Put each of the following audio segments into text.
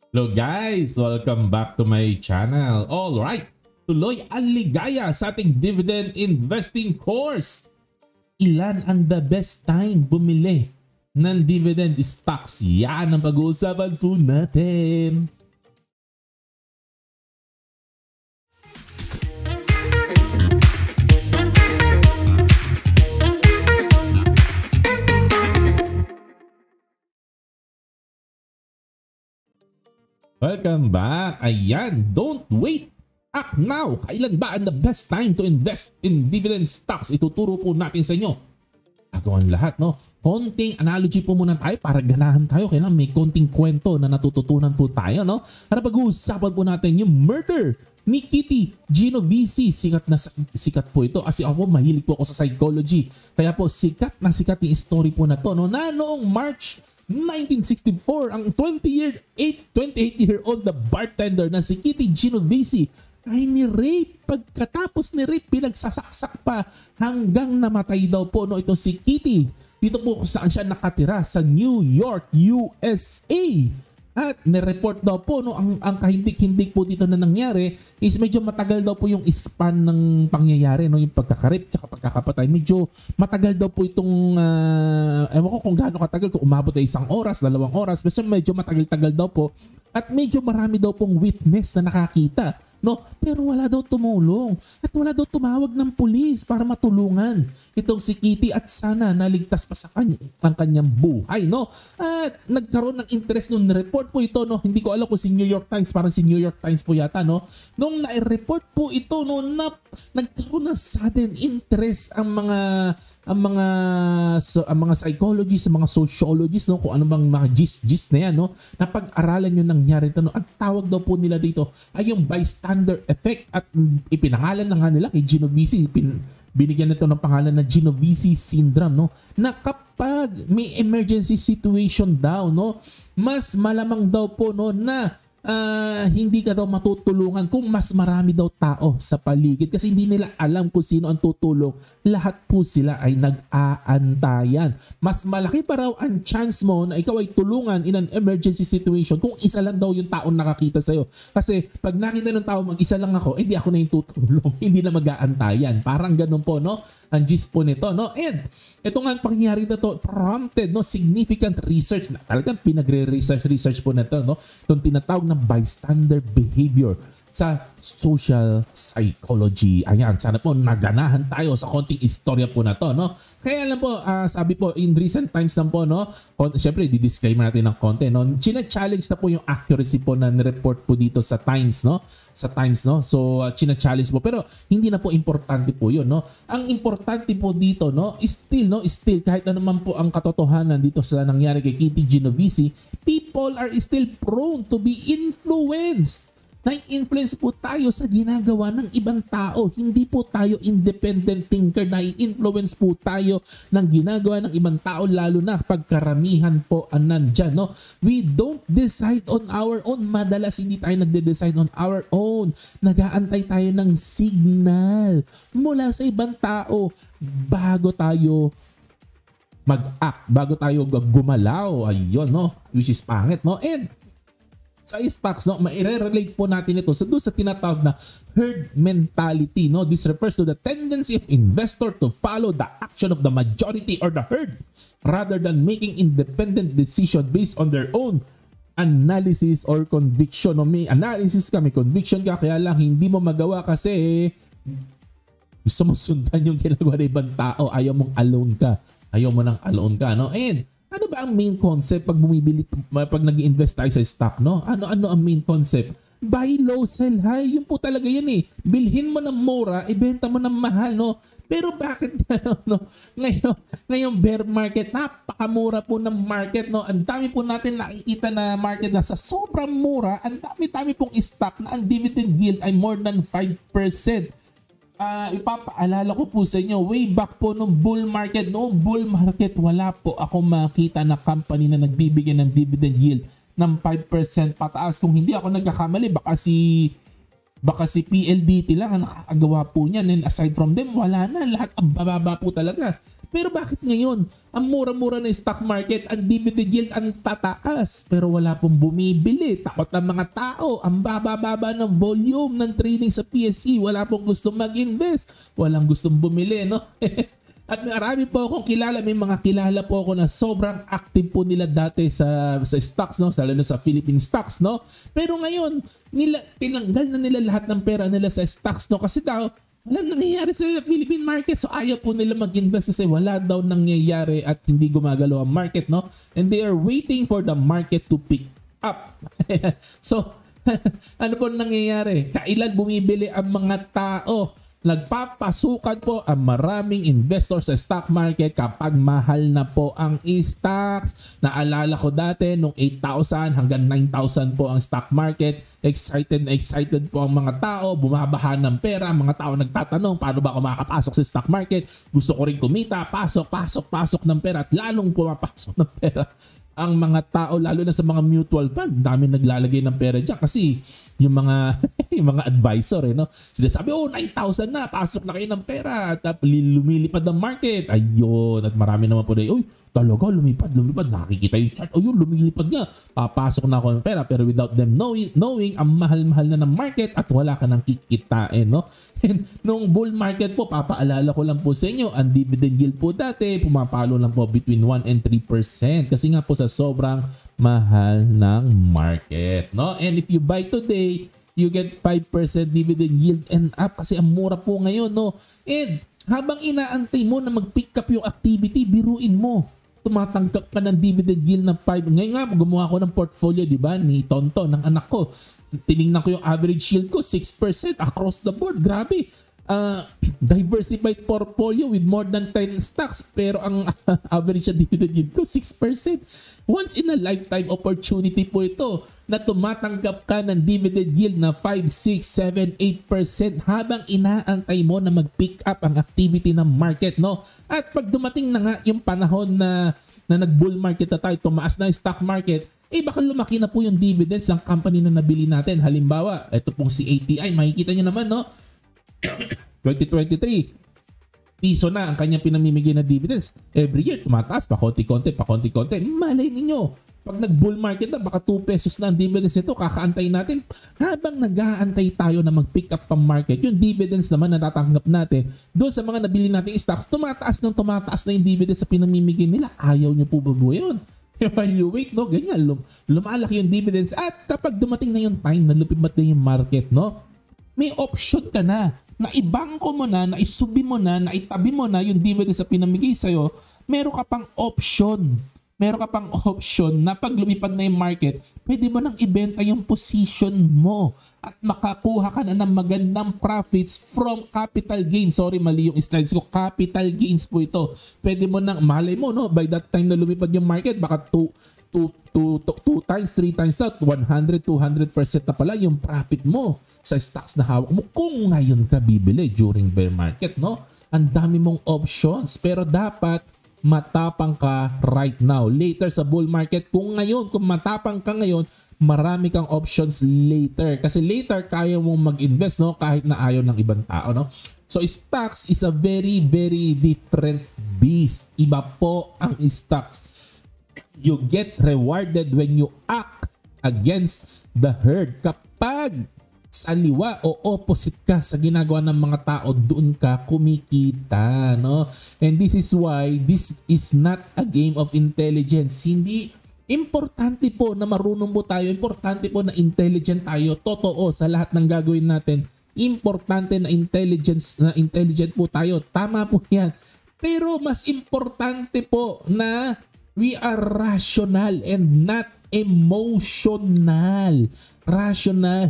Hello guys! Welcome back to my channel. Alright, tuloy ang ligaya sa ating dividend investing course. Ilan ang the best time bumili ng dividend stocks? Yan ang pag-uusapan po natin. Welcome back. Ayan, don't wait. Act now. Kailan ba ang the best time to invest in dividend stocks? Ituturo po natin sa inyo. Gagawin lahat, no? Konting analogy po muna tayo para ganahan tayo. Kailangan may konting kwento na natututunan po tayo, no? Para pag-uusapan po natin yung murder ni Kitty Genovese. Sikat po ito. Kasi ako mahilig po ako sa psychology. Kaya po sikat yung story po na to, no? Na noong March 1964, ang 28-year-old na bartender na si Kitty Genovese ay ni-rape. Pagkatapos ni-rape, pinagsasaksak pa hanggang namatay daw po no, itong si Kitty. Dito po saan siya nakatira sa New York, USA. At nireport daw po no, ang kahindik-hindik po dito na nangyari is medyo matagal daw po yung span ng pangyayari, no, yung pagkakarip at pagkakapatay. Medyo matagal daw po itong ewan ko kung gaano katagal, kung umabot ay 1 oras, 2 oras, basta medyo matagal-tagal daw po. At medyo marami daw pong witness na nakakita, no? Pero wala daw tumulong at wala daw tumawag ng pulis para matulungan itong si Kitty at sana naligtas pa sa kanya ang kanyang buhay, no? At nagkaroon ng interest nung report po ito, no? Hindi ko alam kung si New York Times, parang si New York Times po yata, no? Nung na-report po ito, no, na nagkaroon ng sudden interest ang mga psychologists, mga sociologists, no, kung ano bang mga gist na yan, no, na pag-aralan yung nangyari ito, no. Ang tawag daw po nila dito ay yung bystander effect at ipinangalan na nga nila kay Genovese, binigyan nito ng pangalan na Genovese syndrome, no, na kapag may emergency situation daw, no, mas malamang daw po, no, na hindi ka daw matutulungan kung mas marami daw tao sa paligid kasi hindi nila alam kung sino ang tutulong. Lahat po sila ay nag-aantayan. Mas malaki pa raw ang chance mo na ikaw ay tulungan in an emergency situation kung isa lang daw yung taong nakakita sa'yo. Kasi pag nakita ng tao mag-isa lang ako, hindi ako na yung tutulong. Hindi na mag-aantayan. Parang ganun po, no? Ang gist po nito, no? And ito nga ang pangyayari na to prompted, no, significant research na talagang pinagre-research po na to, no? Itong tinatawag na bystander behavior sa social psychology. Ayan, sana po naganahan tayo sa konting istorya po na to, no? Kaya lang po, sabi po, in recent times lang po, no? Siyempre, di-disclaimer natin ng konti, no? China-challenge na po yung accuracy po na nireport po dito sa Times, no? Sa Times, no? So, china-challenge po. Pero, hindi na po importante po yun, no? Ang importante po dito, no? Still, kahit ano man po ang katotohanan dito sa nangyari kay Kitty Genovese, people are still prone to be influenced. Na-influence po tayo sa ginagawa ng ibang tao. Hindi po tayo independent thinker. Na-influence po tayo ng ginagawa ng ibang tao, lalo na pagkaramihan po ang nandyan, no? We don't decide on our own. Madalas hindi tayo nagde-decide on our own. Nag-aantay tayo ng signal mula sa ibang tao bago tayo mag-act, bago tayo gumalaw. Ayun, no? Which is pangit, no? And sa stocks, no, maire-relate po natin ito sa tinatawag na herd mentality, no. This refers to the tendency of investor to follow the action of the majority or the herd rather than making independent decision based on their own analysis or conviction. No, may analysis ka, may conviction ka, kaya lang hindi mo magawa kasi gusto mo sundan yung ginagawa ng ibang tao. Ayaw mong alone ka. Ayaw mo nang alone ka, no. And ano ba ang main concept pag bumibili, pag nag-invest tayo sa stock, no? Ano ang main concept? Buy low, sell high. Yun po talaga yan eh. Bilhin mo ng mura, ibenta mo ng mahal, no? Pero bakit no? Ngayong bear market, napakamura po ng market, no? Ang dami po natin nakikita na market na sa sobrang mura, ang dami pong stock na ang dividend yield ay more than 5%. Ipapaalala ko po sa inyo, way back po nung bull market, wala po ako makita na company na nagbibigay ng dividend yield ng 5% pataas. Kung hindi ako nagkakamali, baka si Baka si PLDT lang ang nakakagawa po niyan, and aside from them, wala na, lahat ang bababa po talaga. Pero bakit ngayon, ang mura-mura na stock market, ang dividend yield ang tataas, pero wala pong bumibili? Takot ang mga tao, ang bababa ng volume ng trading sa PSE, wala pong gustong mag-invest, walang gustong bumili, no? At marami po akong kilala, may mga kilala po ako na sobrang active po nila dati sa stocks, no? Lalo na sa Philippine stocks, no? Pero ngayon, tinanggal na nila lahat ng pera nila sa stocks, no? Kasi daw, walang nangyayari sa Philippine market. So ayaw po nila mag-invest kasi wala daw nangyayari at hindi gumagalaw ang market, no? And they are waiting for the market to pick up. So, ano po nangyayari? Kailan bumibili ang mga tao? Nagpapasukan po ang maraming investor sa stock market kapag mahal na po ang stocks. Naalala ko dati nung 8,000 hanggang 9,000 po ang stock market. Excited na excited po ang mga tao, bumabaha ng pera. Mga tao nagtatanong, paano ba ako makakapasok sa stock market? Gusto ko rin kumita, pasok ng pera at lalong pumapasok ng pera ang mga tao, lalo na sa mga mutual fund. Dami naglalagay ng pera dyan kasi yung mga yung mga advisor, no? Sila sabi, 9,000 na, pasok na kayo ng pera at lumilipad ang market. Ayun, at marami naman po na, talaga, lumipad, nakikita yung chart, lumilipad nga, papasok na ako ng pera. Pero without them knowing ang mahal-mahal na ng market at wala ka nang kikitain, no? And nung bull market po, papaalala ko lang po sa inyo, ang dividend yield po dati, pumapalo lang po between 1 and 3% kasi nga po sa sobrang mahal ng market, no? And if you buy today, you get 5% dividend yield and up kasi ang mura po ngayon, no? And habang inaantay mo na mag-pick up yung activity, biruin mo, tumatanggap ka ng dividend yield na 5. Ngayon nga, gumawa ko ng portfolio, di ba, ni Tonto, ng anak ko. Tinignan ko yung average yield ko, 6% across the board. Grabe. Diversified portfolio with more than 10 stocks, pero ang average sa dividend yield ko 6%. Once in a lifetime opportunity po ito na tumatanggap ka ng dividend yield na 5, 6, 7, 8% habang inaantay mo na mag-pick up ang activity ng market, no? At pag dumating na nga yung panahon na nag-bull market na tayo, tumaas na yung stock market, baka lumaki na po yung dividends ng company na nabili natin. Halimbawa, ito pong si ATI, makikita nyo naman, no? 2023, piso na ang kanyang pinamimigay na dividends. Every year, tumataas pa konti-konti. Malay ninyo, pag nag-bull market na, baka 2 pesos na ang dividends nito, kakaantay natin. Habang nag-aantay tayo na mag-pick up pang market, yung dividends naman na natatanggap natin, doon sa mga nabili nating stocks, tumataas na yung dividends sa pinamimigay nila. Ayaw nyo po ba yun? While you wait, no? Ganyan, lumalaki yung dividends. At kapag dumating na yung time na lupibat na yung market, no? May option ka na ibangko mo na, isubi mo na, itabi mo na yung dividend sa pinamigay sa'yo, meron ka pang option. Meron ka pang option na pag lumipad na yung market, pwede mo nang ibenta yung position mo at makakuha ka na ng magandang profits from capital gains. Sorry, mali yung slides ko. Capital gains po ito. Pwede mo nang, malay mo, no? By that time na lumipad yung market, baka 2 times, 3 times na, 100, 200% na pala yung profit mo sa stocks na hawak mo kung ngayon ka bibili during bear market, no? Ang dami mong options, pero dapat matapang ka right now. Later sa bull market, kung matapang ka ngayon, marami kang options later. Kasi later, kaya mong mag-invest, no? Kahit na ayaw ng ibang tao, no? So, stocks is a very, very different beast. Iba po ang stocks. You get rewarded when you act against the herd. Kapag sa liwa o opposite ka sa ginagawa ng mga tao, doon ka kumikita, no? And this is why this is not a game of intelligence. Hindi importante po na marunong po tayo, importante po na intelligent tayo. Totoo, sa lahat ng gagawin natin, importante na intelligent po tayo. Tama po yan. Pero mas importante po na we are rational and not emotional. Rational.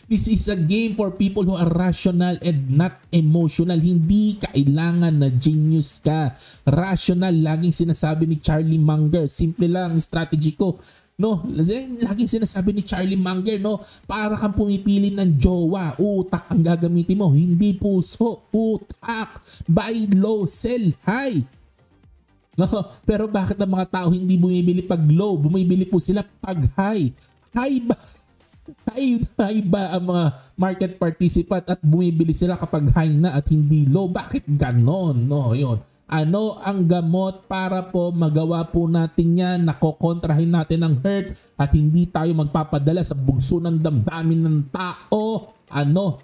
This is a game for people who are rational and not emotional. Hindi kailangan na genius ka. Rational, laging sinasabi ni Charlie Munger. Simple lang strategy ko. No, laging sinasabi ni Charlie Munger, no, para kang pumipili ng jowa, utak ang gagamitin mo, hindi puso. Utak. Buy low, sell high. No, pero bakit ang mga tao hindi bumibili pag low? Bumibili po sila pag high. High ba ang mga market participant at bumibili sila kapag high na at hindi low? Bakit ganon? No, yun. Ano ang gamot para po magawa po natin yan? Nakokontrahin natin ang hurt at hindi tayo magpapadala sa bugso ng damdamin ng tao.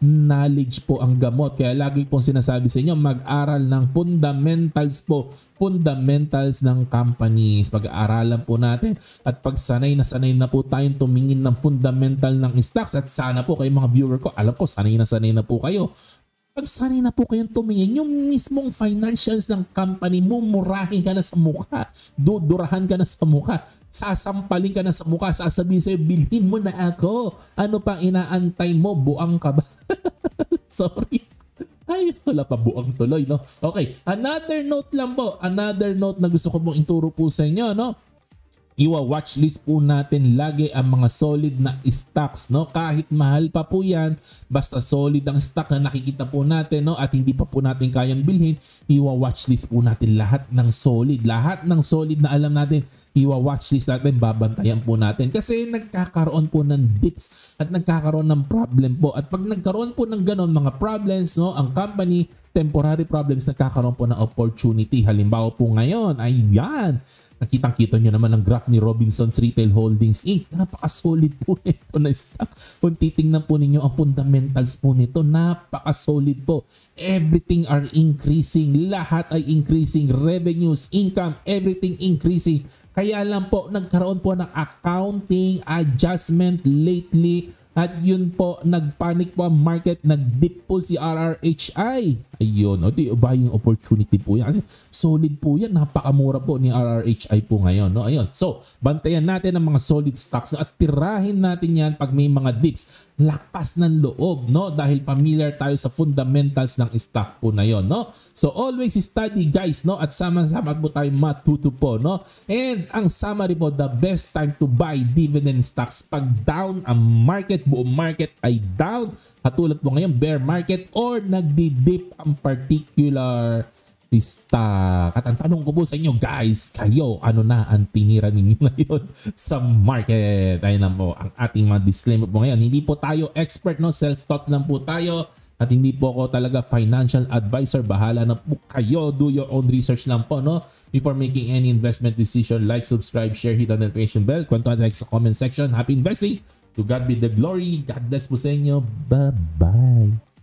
Knowledge po ang gamot. Kaya lagi pong sinasabi sa inyo, mag-aral ng fundamentals po. Fundamentals ng companies. Pag-aaralan po natin at pag sanay na po tayong tumingin ng fundamental ng stocks at sana po kayo mga viewer ko, alam ko sanay na po kayo. Pag sanay na po kayong tumingin, yung mismong financials ng company mo, murahin ka na sa mukha, dudurahan ka na sa mukha, sasampalin ka na sa mukha, sasabihin sa'yo, bilhin mo na ako. Ano pang inaantay mo? Buang ka ba? Sorry. Ay, wala pa buang tuloy, no? Okay, another note lang po. Another note na gusto ko pong ituro po sa inyo, no? Iwa-watchlist po natin lagi ang mga solid na stocks, no? Kahit mahal pa po yan, basta solid ang stock na nakikita po natin, no? At hindi pa po natin kayang bilhin, iwa-watchlist po natin lahat ng solid. Lahat ng solid na alam natin, iwa-watchlist natin, babantayan po natin. Kasi nagkakaroon po ng dips at nagkakaroon ng problem po. At pag nagkaroon po ng ganon mga problems, no? Ang company, temporary problems, nagkakaroon po ng opportunity. Halimbawa po ngayon, ayan, nakitang-kita nyo naman ang graph ni Robinsons Retail Holdings Inc. Napaka-solid po nito na stock. Kung titingnan po ninyo ang fundamentals po nito, napaka-solid po. Everything are increasing. Lahat ay increasing. Revenues, income, everything increasing. Kaya lang po, nagkaroon po ng accounting adjustment lately. At yun po, nagpanic po ang market, nag-dip po si RRHI. Ayun, di buying opportunity po yan. Kasi solid po yan, napakamura po ni RRHI po ngayon. No? Ayun. So, bantayan natin ang mga solid stocks, no? At tirahin natin yan pag may mga dips. Lakas ng loob, no? Dahil familiar tayo sa fundamentals ng stock po na yon, no? So, always study guys, no? At sama-sama po tayo matuto po, no? And ang summary po, the best time to buy dividend stocks pag down ang market, buong market ay down, katulad po ngayon bear market or nagdi-dip ang particular stock. At ang tanong ko po sa inyo guys, kayo, ano na ang tinira ninyo ngayon sa market? Ayun na po ang ating mga disclaimer po ngayon. Hindi po tayo expert, no? Self-taught lang po tayo. At hindi po ako talaga financial advisor. Bahala na po kayo. Do your own research lang po, no? Before making any investment decision, like, subscribe, share, hit on the notification bell. Kwentuhan like sa comment section. Happy investing. To God be the glory. God bless po sa inyo. Bye-bye.